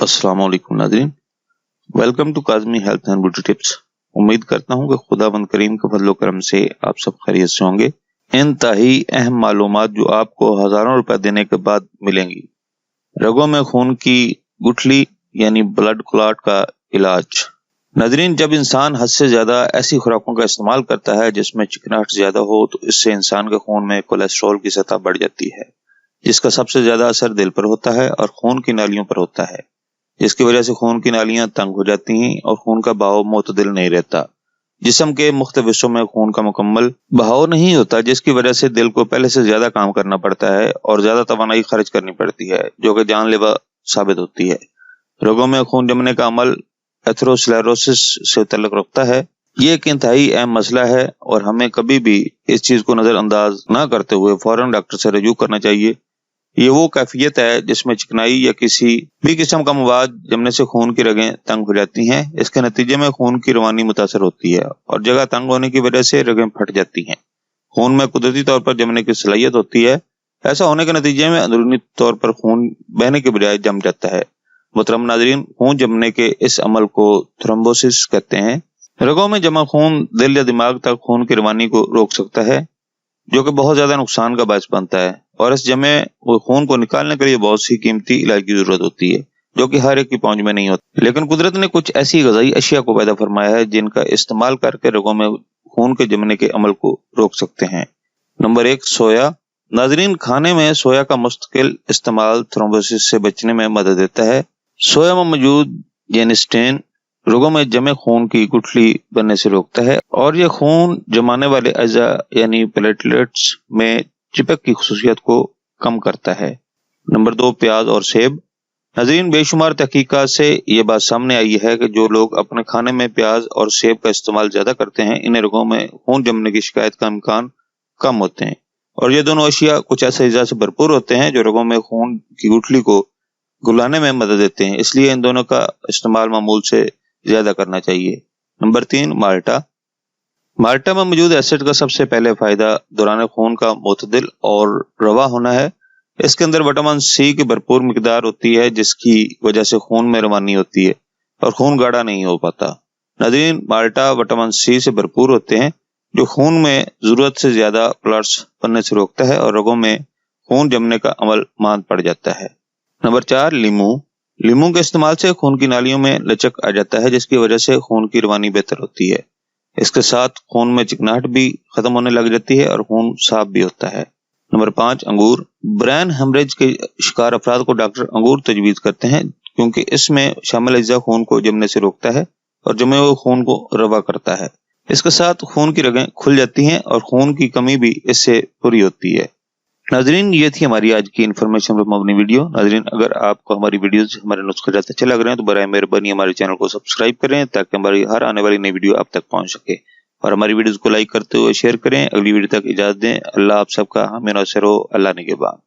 अस्सलाम वालेकुम नाज़रीन, welcome to Kazmi health and beauty tips. उम्मीद करता हूँ कि खुदावंद करीम के फजलो करम से आप सब खैरियत से होंगे। इंतहाई अहम मालूमात जो आपको हजारों रुपए देने के बाद मिलेंगी। रगों में खून की गुठली यानी ब्लड क्लॉट का इलाज। नाज़रीन, जब इंसान हद से ज्यादा ऐसी खुराकों का इस्तेमाल करता है जिसमें चिकनाहट ज्यादा हो तो इससे इंसान के खून में कोलेस्ट्रॉल की सतह बढ़ जाती है, जिसका सबसे ज्यादा असर दिल पर होता है और खून की नालियों पर होता है, जिसकी वजह से खून की नालियां तंग हो जाती हैं और खून का बहाव मुतदिल नहीं रहता। जिस्म के मुख्तलिफ हिस्सों में खून का मुकम्मल बहाव नहीं होता, जिसकी वजह से दिल को पहले से ज्यादा काम करना पड़ता है और ज्यादा तवानाई खर्च करनी पड़ती है, जो कि जानलेवा साबित होती है। रगों में खून जमने का अमल एथेरोस्क्लेरोसिस से ताल्लुक रखता है। ये एक इंतहाई अहम मसला है और हमें कभी भी इस चीज को नजरअंदाज न करते हुए फौरन डॉक्टर से रजू करना चाहिए। ये वो कैफियत है जिसमें चिकनाई या किसी भी किस्म का मवाद जमने से खून की रगें तंग हो जाती हैं। इसके नतीजे में खून की रवानी मुतासर होती है और जगह तंग होने की वजह से रगें फट जाती हैं। खून में कुदरती तौर पर जमने की सलाहियत होती है। ऐसा होने के नतीजे में अंदरूनी तौर पर खून बहने के बजाय जम जाता है। मोहतरम नाज़रीन, खून जमने के इस अमल को थ्रोम्बोसिस कहते हैं। रगों में जमा खून दिल या दिमाग तक खून की रवानी को रोक सकता है, जो कि बहुत ज्यादा नुकसान का बायस बनता है, और इस जमे वो खून को निकालने के लिए बहुत सी कीमती इलाज की जरूरत होती है, जो कि हर एक की पहुंच में नहीं होती। लेकिन कुदरत ने कुछ ऐसी गज़ाई अशिया को पैदा फरमाया है जिनका इस्तेमाल करके रगों में खून के जमने के अमल को रोक सकते हैं। नंबर 1, सोया। नाजरीन, खाने में सोया का मुस्तकिल इस्तेमाल थ्रोम्बोसिस से बचने में मदद देता है। सोया में मौजूद जेनिस्टेन रगों में जमे खून की गुठली बनने से रोकता है और यह खून जमाने वाले अज़ा यानी प्लेटलेट्स में चिपक की खुसूसियत को कम करता है। नंबर 2, प्याज और सेब। नाज़रीन, बेशुमार तहकीकात से ये बात सामने आई है कि जो लोग अपने खाने में प्याज और सेब का इस्तेमाल ज्यादा करते हैं, इन्हें रगों में खून जमने की शिकायत का इम्कान कम होते हैं। और ये दोनों अशिया कुछ ऐसे अज़ा से भरपूर होते हैं जो रगों में खून की गुठली को घुलाने में मदद देते हैं, इसलिए इन दोनों का इस्तेमाल मामूल से ज्यादा करना चाहिए। नंबर 3, माल्टा। माल्टा में मौजूद एसिड का सबसे पहले फायदा दौरान खून का मुतदिल और रवा होना है। इसके अंदर विटामिन सी की भरपूर मिकदार होती है, जिसकी वजह से खून में रवानी होती है और खून गाढ़ा नहीं हो पाता। नाज़रीन, माल्टा विटामिन सी से भरपूर होते हैं, जो खून में जरूरत से ज्यादा प्लॉट्स बनने से रोकता है और रगों में खून जमने का अमल मांद पड़ जाता है। नंबर 4, लीमू। लीमू के इस्तेमाल से खून की नालियों में लचक आ जाता है, जिसकी वजह से खून की रवानी बेहतर होती है। इसके साथ खून में चिकनाहट भी खत्म होने लग जाती है और खून साफ भी होता है। नंबर 5, अंगूर। ब्रेन हेमरेज के शिकार अफराद को डॉक्टर अंगूर तजवीज करते हैं, क्योंकि इसमें शामिल अज्जा खून को जमने से रोकता है और जमे हुए खून को रवा करता है। इसके साथ खून की रगें खुल जाती हैं और खून की कमी भी इससे पूरी होती है। नाजरीन, ये थी हमारी आज की इन्फॉर्मेशन पर मबनी वीडियो। नाजरीन, अगर आपको हमारी वीडियोस हमारे नुस्खे जाते अच्छे लग रहे हैं तो बराए मेहरबानी हमारे चैनल को सब्सक्राइब करें, ताकि हमारी हर आने वाली नई वीडियो आप तक पहुंच सके, और हमारी वीडियोस को लाइक करते हुए शेयर करें। अगली वीडियो तक इजाजत दें। अल्लाह आप सबका हामी नासिर हो। अल्लाह निगहबान।